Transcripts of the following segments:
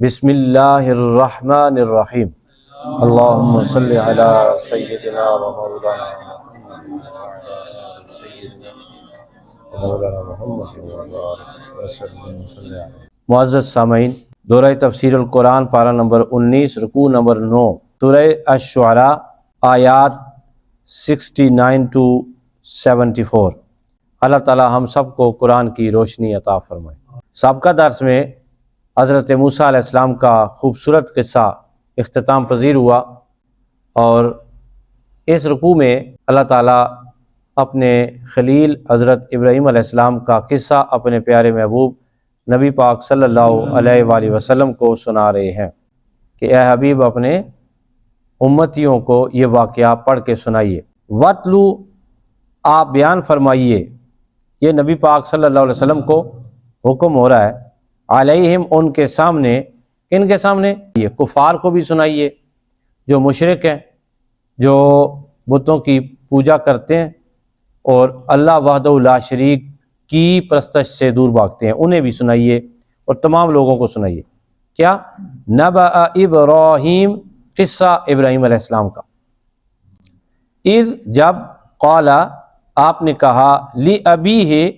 بسم اللہ الرحمن الرحیم اللہم صلی علی سیدنا و مولانا محمد. معزز سامعین، دورہ تفسیر القرآن پارہ نمبر 19 رکوع نمبر 9 سورہ الشعراء آیات 69 to 74. اللہ تعالی ہم سب کو قرآن کی روشنی عطا فرمائے. سابقہ درس میں حضرت موسیٰ علیہ السلام کا خوبصورت قصہ اختتام پذیر ہوا، اور اس رکوع میں اللہ تعالیٰ اپنے خلیل حضرت ابراہیم علیہ السلام کا قصہ اپنے پیارے محبوب نبی پاک صلی اللہ علیہ وآلہ وسلم کو سنا رہے ہیں کہ اے حبیب اپنے امتیوں کو یہ واقعہ پڑھ کے سنائیے. وَاتْلُو، آپ بیان فرمائیے. یہ نبی پاک صلی اللہ علیہ وسلم کو حکم ہو رہا ہے. علیہم، ان کے سامنے. کن کے سامنے؟ یہ کفار کو بھی سنائیے جو مشرک ہیں، جو بتوں کی پوجا کرتے ہیں اور اللہ وحدہ لا شریک کی پرستش سے دور بھاگتے ہیں، انہیں بھی سنائیے اور تمام لوگوں کو سنائیے. کیا؟ نبأ ابراہیم، قصہ ابراہیم علیہ السلام کا. اذ، جب، قال، آپ نے کہا، لِأَبِيهِ،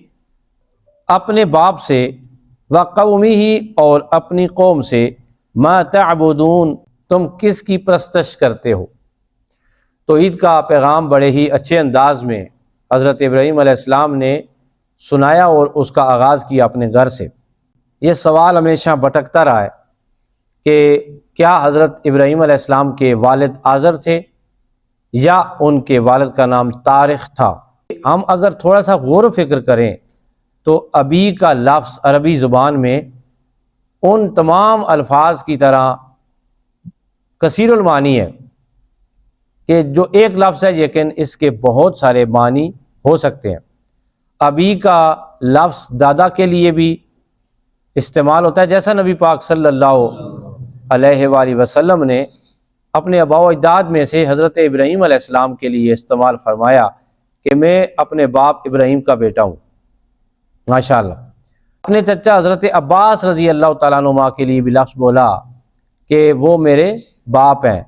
اپنے باپ سے، وَقَوْمِهِ، اور اپنی قوم سے، مَا تَعْبُدُونَ، تم کس کی پرستش کرتے ہو. تو عید کا پیغام بڑے ہی اچھے انداز میں حضرت ابراہیم علیہ السلام نے سنایا اور اس کا آغاز کیا اپنے گھر سے. یہ سوال ہمیشہ بھٹکتا رہا ہے کہ کیا حضرت ابراہیم علیہ السلام کے والد آزر تھے یا ان کے والد کا نام طارق تھا. ہم اگر تھوڑا سا غور و فکر کریں تو ابی کا لفظ عربی زبان میں ان تمام الفاظ کی طرح کثیر المعانی ہے کہ جو ایک لفظ ہے لیکن اس کے بہت سارے معنی ہو سکتے ہیں. ابی کا لفظ دادا کے لیے بھی استعمال ہوتا ہے، جیسا نبی پاک صلی اللہ علیہ وآلہ وسلم نے اپنے آباء و اجداد میں سے حضرت ابراہیم علیہ السلام کے لیے استعمال فرمایا کہ میں اپنے باپ ابراہیم کا بیٹا ہوں. ماشاءاللہ. اپنے چچا حضرت عباس رضی اللہ تعالیٰ عنہ کے لیے بھی لفظ بولا کہ وہ میرے باپ ہیں،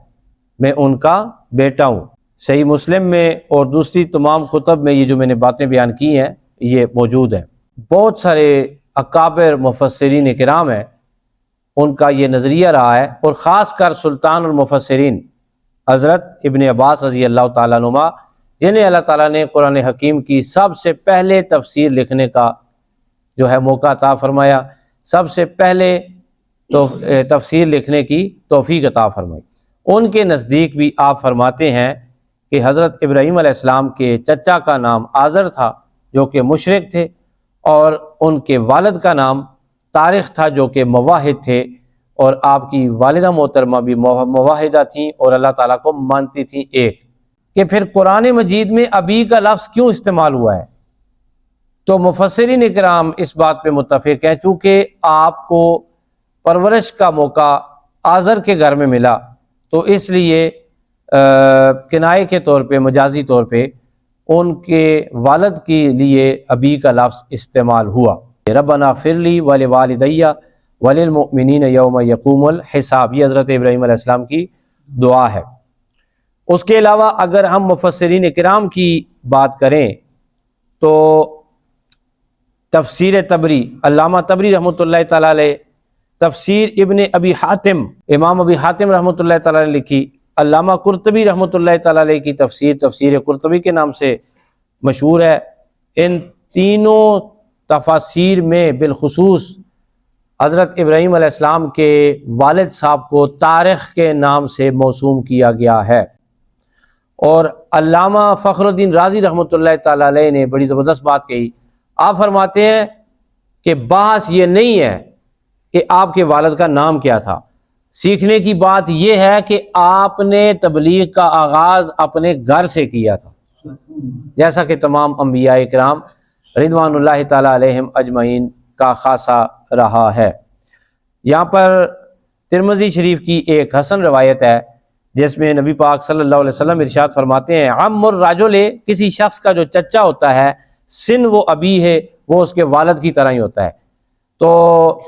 میں ان کا بیٹا ہوں. صحیح مسلم میں اور دوسری تمام کتب میں یہ جو میں نے باتیں بیان کی ہیں یہ موجود ہیں. بہت سارے اکابر مفسرین کرام ہیں، ان کا یہ نظریہ رہا ہے، اور خاص کر سلطان المفسرین حضرت ابن عباس رضی اللہ تعالیٰ عنہ، جنہیں اللہ تعالیٰ نے قرآن حکیم کی سب سے پہلے تفسیر لکھنے کا جو ہے موقع عطا فرمایا، سب سے پہلے تو تفسیر لکھنے کی توفیق عطا فرمائی. ان کے نزدیک بھی آپ فرماتے ہیں کہ حضرت ابراہیم علیہ السلام کے چچا کا نام آزر تھا جو کہ مشرک تھے، اور ان کے والد کا نام طارق تھا جو کہ موحد تھے، اور آپ کی والدہ محترمہ بھی موحدہ تھیں اور اللہ تعالیٰ کو مانتی تھیں ایک. کہ پھر قرآن مجید میں ابی کا لفظ کیوں استعمال ہوا ہے؟ تو مفسرین اکرام اس بات پہ متفق ہیں چونکہ آپ کو پرورش کا موقع آزر کے گھر میں ملا، تو اس لیے کنائے کے طور پہ، مجازی طور پہ ان کے والد کے لیے ابی کا لفظ استعمال ہوا. ربنا اغفر لی ولوالدی وللمؤمنین یوم یقوم الحساب، یہ حضرت ابراہیم علیہ السلام کی دعا ہے. اس کے علاوہ اگر ہم مفسرین کرام کی بات کریں تو تفسیر طبری، علامہ طبری رحمۃ اللہ تعالیٰ علیہ، تفسیر ابن ابی حاتم، امام ابی حاتم رحمۃ اللہ تعالیٰ علیہ لکھی، علامہ قرطبی رحمۃ اللہ تعالیٰ علیہ کی تفسیر، تفسیر قرطبی کے نام سے مشہور ہے. ان تینوں تفاسیر میں بالخصوص حضرت ابراہیم علیہ السلام کے والد صاحب کو طارق کے نام سے موسوم کیا گیا ہے. اور علامہ فخر الدین رازی رحمۃ اللہ تعالیٰ علیہ نے بڑی زبردست بات کہی. آپ فرماتے ہیں کہ بحث یہ نہیں ہے کہ آپ کے والد کا نام کیا تھا، سیکھنے کی بات یہ ہے کہ آپ نے تبلیغ کا آغاز اپنے گھر سے کیا تھا، جیسا کہ تمام انبیاء اکرام رضوان اللہ تعالیٰ علیہم اجمعین کا خاصہ رہا ہے. یہاں پر ترمذی شریف کی ایک حسن روایت ہے جس میں نبی پاک صلی اللہ علیہ وسلم ارشاد فرماتے ہیں، عم الرجل، کسی شخص کا جو چچا ہوتا ہے، سن وہ ابی ہے، وہ اس کے والد کی طرح ہی ہوتا ہے. تو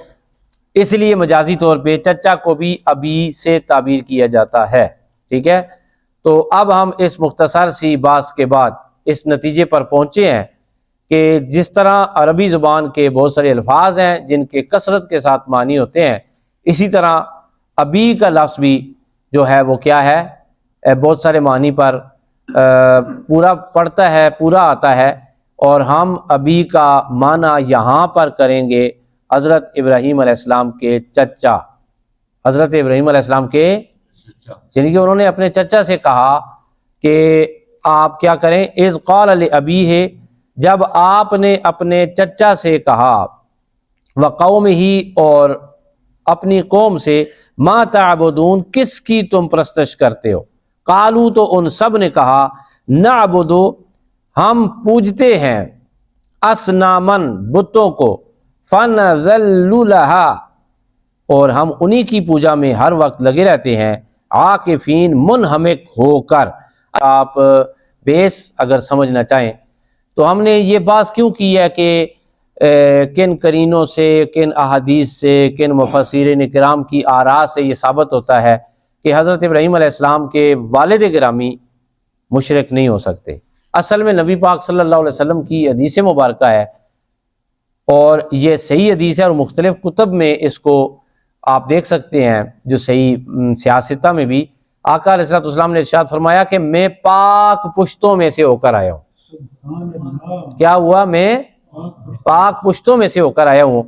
اس لیے مجازی طور پہ چچا کو بھی ابی سے تعبیر کیا جاتا ہے، ٹھیک ہے۔ تو اب ہم اس مختصر سی بات کے بعد اس نتیجے پر پہنچے ہیں کہ جس طرح عربی زبان کے بہت سارے الفاظ ہیں جن کے کثرت کے ساتھ معنی ہوتے ہیں، اسی طرح ابی کا لفظ بھی جو ہے وہ کیا ہے، بہت سارے معنی پر پورا پڑتا ہے، پورا آتا ہے، اور ہم ابی کا معنی یہاں پر کریں گے حضرت ابراہیم علیہ السلام کے چچا، حضرت ابراہیم علیہ السلام کے، یعنی کہ انہوں نے اپنے چچا سے کہا کہ آپ کیا کریں، اذ قال لابیہ، جب آپ نے اپنے چچا سے کہا، وقومہ، اور اپنی قوم سے، ما تعبدون، کس کی تم پرستش کرتے ہو، قالو، تو ان سب نے کہا، نعبد، ہم پوجتے ہیں، اصنامن، بتوں کو، فنظل لہا، اور ہم انہی کی پوجا میں ہر وقت لگے رہتے ہیں، عاکفین، منہمک ہو کر۔ آپ بیس اگر سمجھنا چاہیں تو ہم نے یہ بات کیوں کی ہے کہ کن قرینوں سے، کن احادیث سے، کن مفسرین کرام کی آراء سے یہ ثابت ہوتا ہے کہ حضرت ابراہیم علیہ السلام کے والد گرامی مشرک نہیں ہو سکتے۔ اصل میں نبی پاک صلی اللہ علیہ وسلم کی حدیث مبارکہ ہے، اور یہ صحیح حدیث ہے، اور مختلف کتب میں اس کو آپ دیکھ سکتے ہیں، جو صحیح سیاستہ میں بھی آقا علیہ السلام نے ارشاد فرمایا کہ میں پاک پشتوں میں سے ہو کر آیا ہوں۔ سبحان اللہ، کیا ہوا؟ میں پاک پشتوں میں سے ہو کر آیا ہوں۔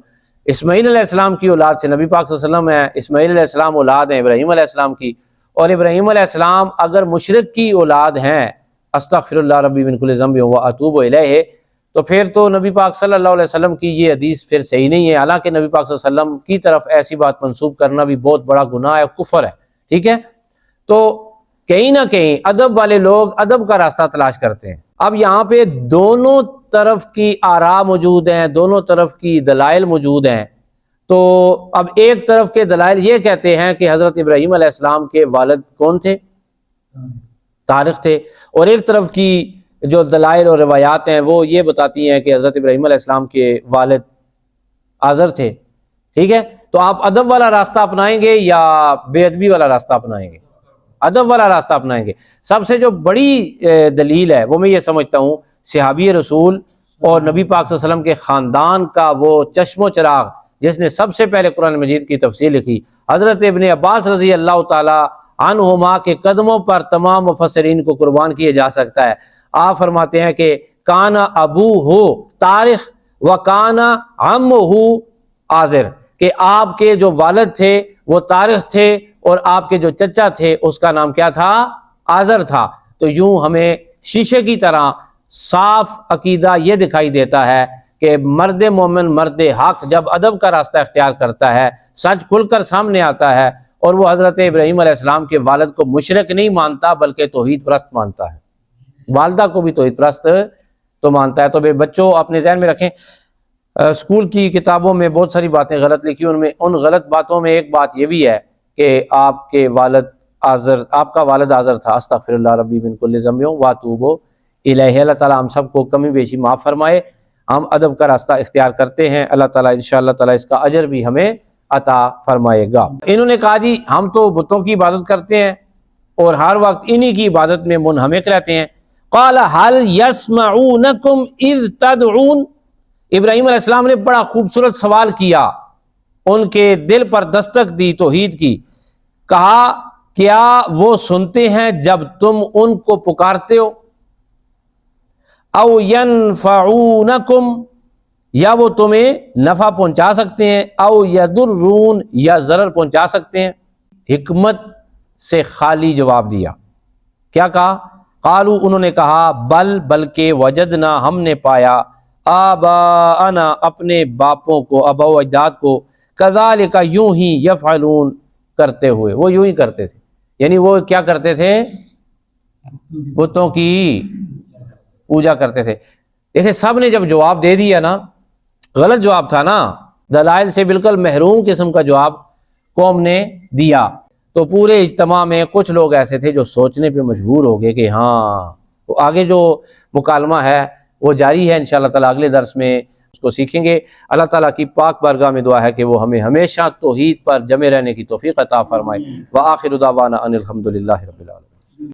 اسماعیل علیہ السلام کی اولاد سے نبی پاک صلی اللہ علیہ وسلم ہے، اسماعیل علیہ السلام اولاد ہیں ابراہیم علیہ السلام کی، اور ابراہیم علیہ السلام اگر مشرک کی اولاد ہیں، استغفر اللہ ربی من کل ذنب واتوب الیہ، تو پھر تو نبی پاک صلی اللہ علیہ وسلم کی یہ حدیث پھر صحیح نہیں ہے۔ حالانکہ نبی پاک صلی اللہ علیہ وسلم کی طرف ایسی بات منسوب کرنا بھی بہت بڑا گناہ ہے، کفر ہے، ٹھیک ہے۔ تو کہیں نہ کہیں ادب والے لوگ ادب کا راستہ تلاش کرتے ہیں۔ اب یہاں پہ دونوں طرف کی آراء موجود ہیں، دونوں طرف کی دلائل موجود ہیں، تو اب ایک طرف کے دلائل یہ کہتے ہیں کہ حضرت ابراہیم علیہ السلام کے والد کون تھے؟ طارق تھے، اور ایک طرف کی جو دلائل اور روایات ہیں وہ یہ بتاتی ہیں کہ حضرت ابراہیم علیہ السلام کے والد آزر تھے، ٹھیک ہے۔ تو آپ ادب والا راستہ اپنائیں گے یا بے ادبی والا راستہ اپنائیں گے؟ ادب والا راستہ اپنائیں گے۔ سب سے جو بڑی دلیل ہے وہ میں یہ سمجھتا ہوں صحابی رسول اور نبی پاک صلی اللہ علیہ وسلم کے خاندان کا وہ چشم و چراغ جس نے سب سے پہلے قرآن مجید کی تفسیر لکھی، حضرت ابن عباس رضی اللہ تعالی عنہما کے قدموں پر تمام مفسرین کو قربان کیا جا سکتا ہے۔ آپ فرماتے ہیں کہ کانا ابو ہو طارق و کانا عم ہو آزر، کہ آپ کے جو والد تھے وہ طارق تھے اور آپ کے جو چچا تھے اس کا نام کیا تھا؟ آزر تھا۔ تو یوں ہمیں شیشے کی طرح صاف عقیدہ یہ دکھائی دیتا ہے کہ مرد مومن، مرد حق جب ادب کا راستہ اختیار کرتا ہے، سچ کھل کر سامنے آتا ہے، اور وہ حضرت ابراہیم علیہ السلام کے والد کو مشرک نہیں مانتا بلکہ توحید پرست مانتا ہے، والدہ کو بھی توحید پرست تو مانتا ہے۔ تو بچوں اپنے ذہن میں رکھیں، اسکول کی کتابوں میں بہت ساری باتیں غلط لکھی، ان غلط باتوں میں ایک بات یہ بھی ہے کہ آپ کے والد آزر، آپ کا والد آزر تھا، استغفر اللہ ربی من کل ذنب واتوب الیہ۔ اللہ تعالیٰ ہم سب کو کمی بیشی معاف فرمائے۔ ہم ادب کا راستہ اختیار کرتے ہیں، اللہ تعالیٰ انشاءاللہ تعالیٰ اس کا اجر بھی ہمیں عطا فرمائے گا۔ انہوں نے کہا جی ہم تو بتوں کی عبادت کرتے ہیں اور ہر وقت انہی کی عبادت میں منہمک رہتے ہیں۔ قال هل يسمعونكم اذ تدعون، ابراہیم علیہ السلام نے بڑا خوبصورت سوال کیا، ان کے دل پر دستک دی توحید کی، کہا کیا وہ سنتے ہیں جب تم ان کو پکارتے ہو؟ او ینفعونکم، یا وہ تمہیں نفع پہنچا سکتے ہیں، او یضرون، یا ضرر پہنچا سکتے ہیں۔ حکمت سے خالی جواب دیا، کیا کہا؟ قالو، انہوں نے کہا بلکہ وجدنا، ہم نے پایا، آباءنا، اپنے باپوں کو، آباء و اجداد کو، کذالک، یوں ہی، یفعلون، کرتے ہوئے، وہ یوں ہی کرتے تھے، یعنی وہ کیا کرتے تھے؟ بتوں کی پوجا کرتے تھے۔ دیکھیں سب نے جب جواب دے دیا نا، غلط جواب تھا نا، دلائل سے بالکل محروم قسم کا جواب قوم نے دیا، تو پورے اجتماع میں کچھ لوگ ایسے تھے جو سوچنے پہ مجبور ہو گئے کہ ہاں، آگے جو مکالمہ ہے وہ جاری ہے انشاءاللہ تعالیٰ اگلے درس میں۔ کو سیکھیں گے۔ اللہ تعالیٰ کی پاک بارگاہ میں دعا ہے کہ وہ ہمیں ہمیشہ توحید پر جمے رہنے کی توفیق عطا فرمائے۔ وآخر دعوانا ان الحمد للہ رب العالمین۔